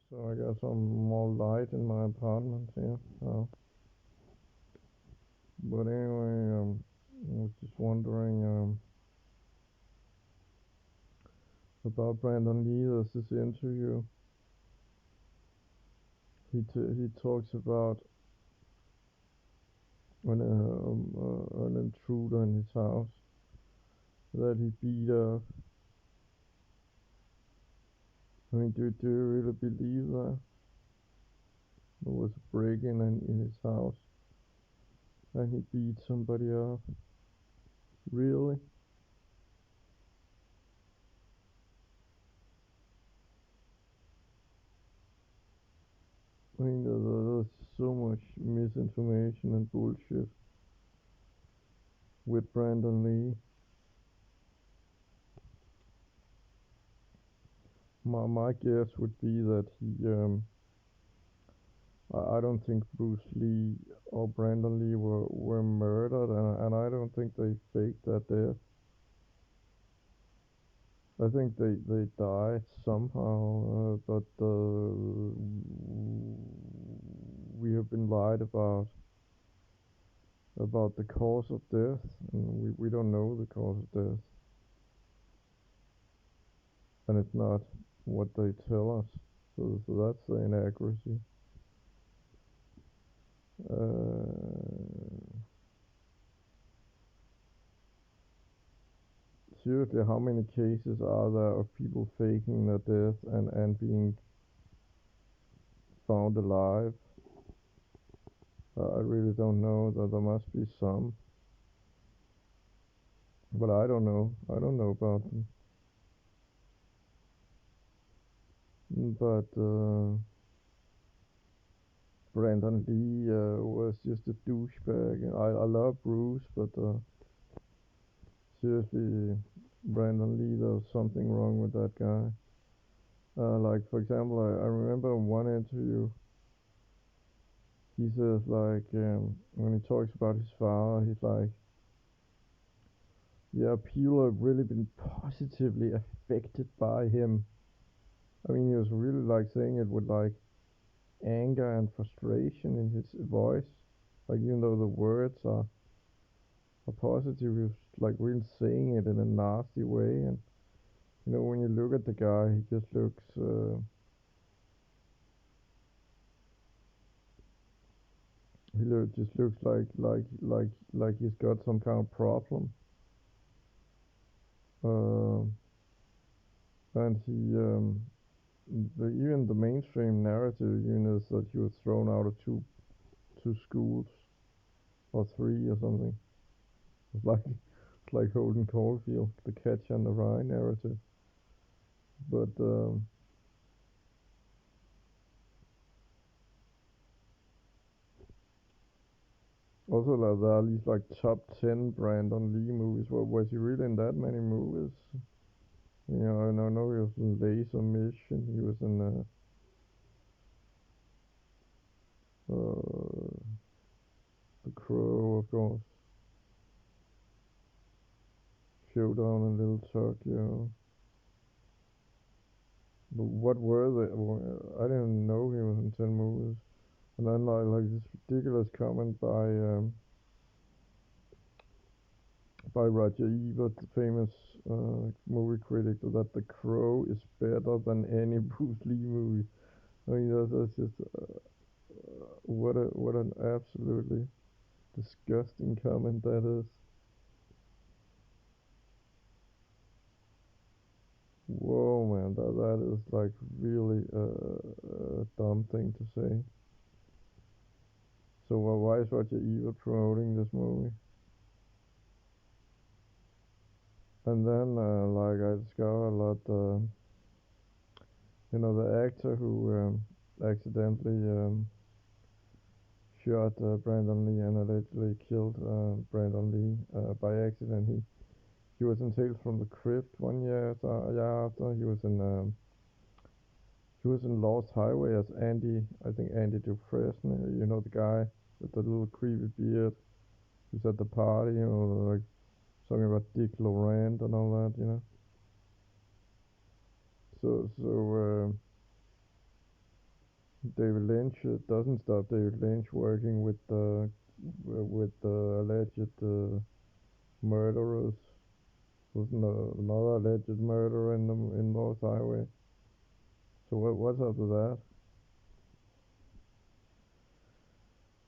So I got some more light in my apartment here. But anyway, I was just wondering about Brandon Lee. There's this interview. He talks about an intruder in his house that he beat up. I mean, do you really believe that there was a break-in in his house and he beat somebody up? Really? I mean, there's so much misinformation and bullshit with Brandon Lee. My guess would be that I don't think Bruce Lee or Brandon Lee were murdered, and I don't think they faked that death. I think they died somehow, but we have been lied about the cause of death, and we don't know the cause of death, and it's not what they tell us. So that's the inaccuracy. Uh, Seriously, how many cases are there of people faking their death and being found alive? I really don't know. That there must be some, but I don't know. I don't know about them. But Brandon Lee was just a douchebag. I love Bruce, but seriously, Brandon Lee, there was something wrong with that guy. Like for example, I remember in one interview he says like when he talks about his father, he's like, yeah, people have really been positively affected by him. I mean, he was really like saying it with like anger and frustration in his voice. Like even though the words are positive, he was like really saying it in a nasty way. And when you look at the guy, he just looks. Just looks like he's got some kind of problem. Uh, and even the mainstream narrative even is that he was thrown out of two schools or three or something. It's like Holden Caulfield, the Catcher in the Rye narrative. But also, like, there are these like top 10 Brandon Lee movies. Well, was he really in that many movies? I know he was in Laser Mission. He was in The Crow, of course. Showdown in Little Tokyo. But what were they? I didn't know he was in 10 movies. And then like this ridiculous comment by Roger Ebert, the famous movie critic, that The Crow is better than any Bruce Lee movie. I mean, that's just what an absolutely disgusting comment that is. Whoa, man, that is like really a dumb thing to say. So why is Roger Ebert promoting this movie? And then like I discovered a lot, the actor who accidentally shot Brandon Lee and allegedly killed Brandon Lee by accident. He was in Tales from the Crypt one year after he was in Lost Highway as Andy, I think Andy Dufresne, the guy with the little creepy beard who's at the party, like talking about Dick Laurent and all that. So David Lynch doesn't stop David Lynch working with the alleged murderers. Was another alleged murderer in North Highway. So what's up with that?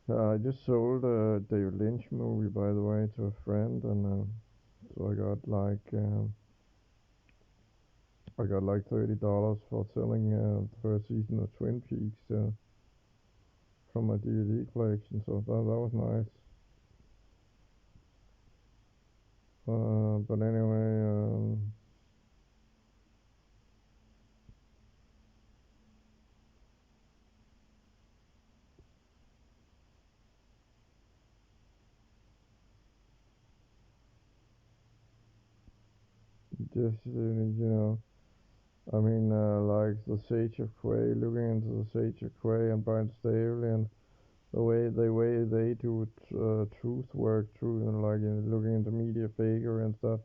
I just sold a David Lynch movie, by the way, to a friend, and so I got like $30 for selling the first season of Twin Peaks from my DVD collection. So that was nice. But anyway, just I mean, like the Sage of Quay, looking into the Sage of Quay and Brian Staley and the way they do truth work through, like looking into media fakery and stuff.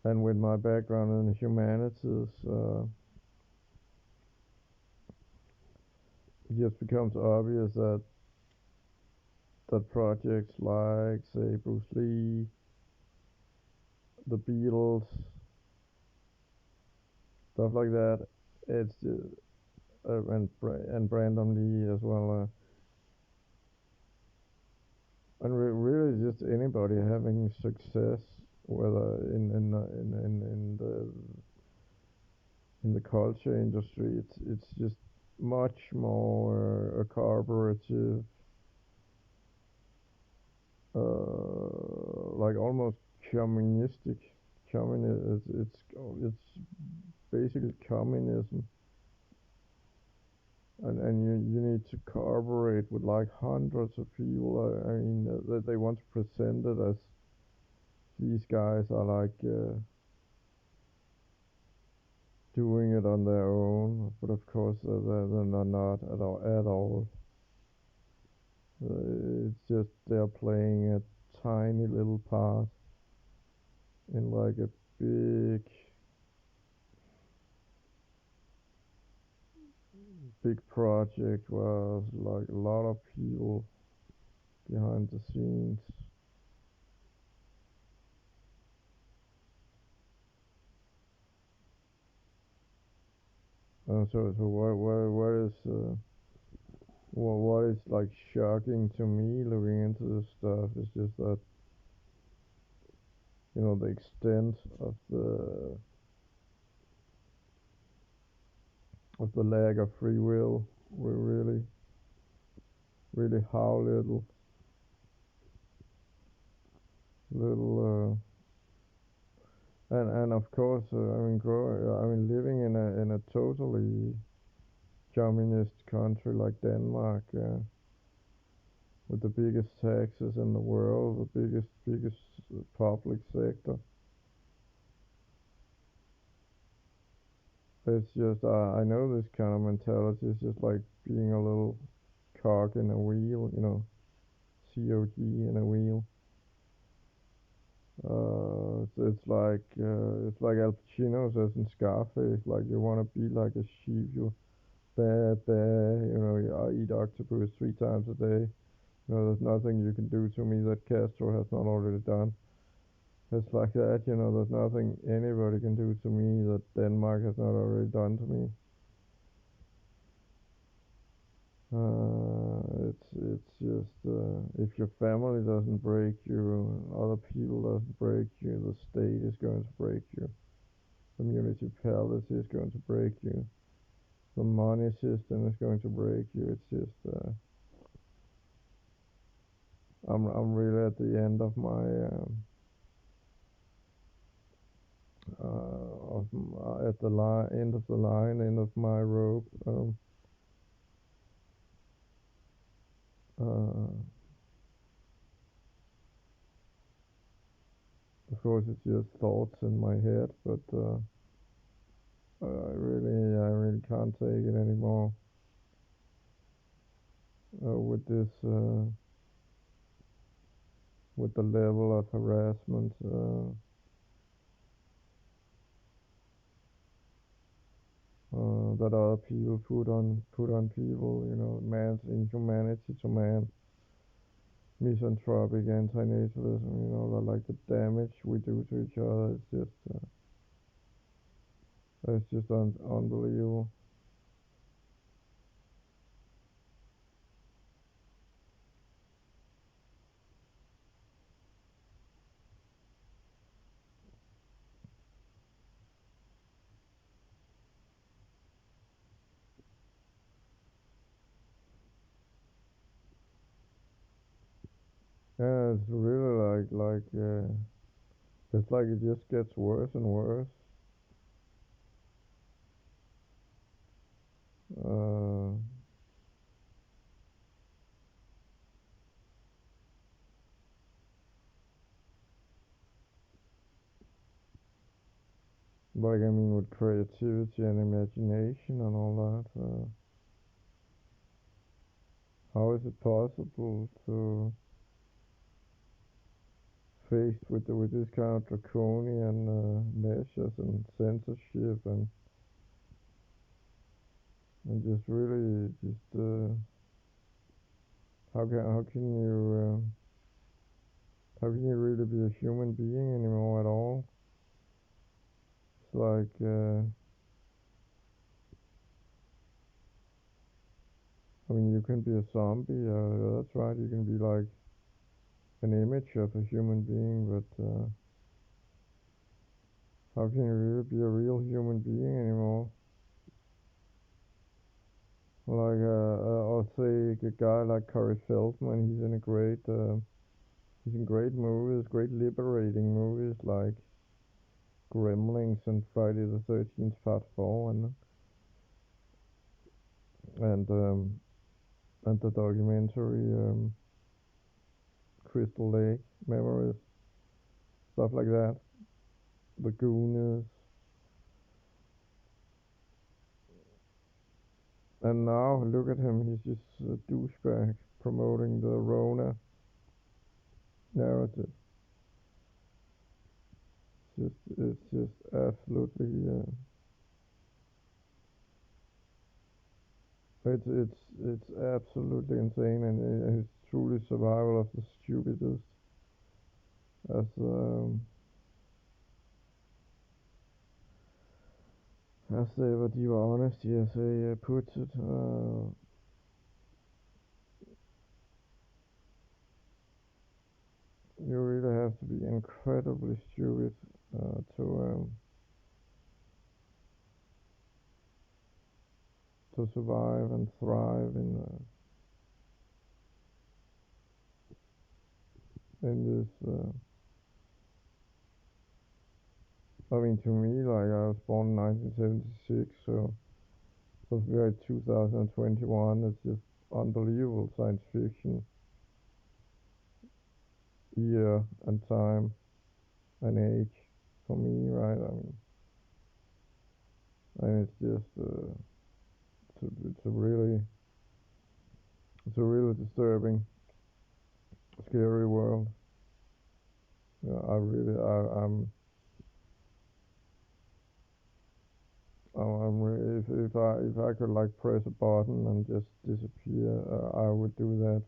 And with my background in the humanities, it just becomes obvious that projects like, say, Bruce Lee, the Beatles, stuff like that, it's and Brandon Lee as well, and really just anybody having success, whether in the culture industry, it's just much more a corporative, like almost communistic. It's basically communism, and you need to cooperate with like hundreds of people. I mean, they want to present it as these guys are like doing it on their own, but of course they're not at all. It's just they're playing a tiny little part in like a big project where there's like a lot of people behind the scenes. So what is like shocking to me looking into this stuff is just that the extent of the lack of free will. We really how little and of course, I mean, living in a totally communist country like Denmark, with the biggest taxes in the world, the biggest public sector. It's just I know this kind of mentality is just like being a little cog in a wheel, COG in a wheel. It's like Al Pacino says in Scarface, like you want to be like a sheep, you bear, I eat octopus 3 times a day. There's nothing you can do to me that Castro has not already done. It's like that, there's nothing anybody can do to me that Denmark has not already done to me. It's just if your family doesn't break you, other people doesn't break you, the state is going to break you. The municipality is going to break you. The money system is going to break you. It's just I'm really at the end of my at the end of my rope. Uh, of course, it's just thoughts in my head, but I really can't take it anymore with the level of harassment. that other people put on people. Man's inhumanity to man, misanthropic antinatalism. Like the damage we do to each other. It's just unbelievable. Yeah, it's really it's like it just gets worse and worse. Uh, like I mean, with creativity and imagination and all that. How is it possible to faced with this kind of draconian measures and censorship and just really just how can you really be a human being anymore at all? It's like I mean you can be a zombie. That's right. You can be like an image of a human being, but how can you really be a real human being anymore? Like I'll say a guy like Corey Feldman. He's in great movies, great liberating movies like Gremlins and Friday the 13th Part 4 and um, and the documentary Crystal Lake Memories, stuff like that. The Goonies, and now look at him. He's just a douchebag promoting the Rona narrative. It's just absolutely. It's absolutely insane, and it's truly survival of the stupidest. As ever, the honest, yes, puts it. You really have to be incredibly stupid to survive and thrive in this. I mean, to me, like I was born in 1976, so we're at 2021. It's just unbelievable science fiction year and time and age for me, right? I mean, and it's a really disturbing, scary world. Yeah, I really, I'm really, if I could like press a button and just disappear, I would do that.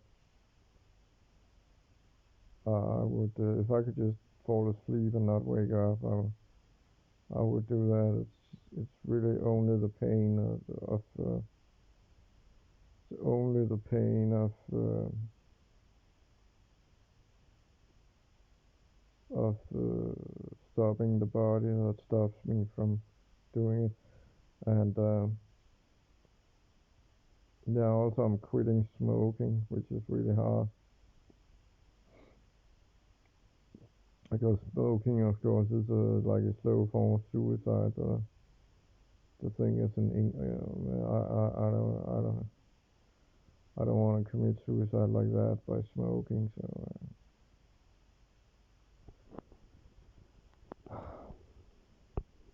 I would, if I could just fall asleep and not wake up, I would do that. It's really only the pain of stopping the body that stops me from doing it. And yeah, also I'm quitting smoking, which is really hard because smoking, of course, is like a slow form of suicide. The thing is, I don't want to commit suicide like that by smoking. So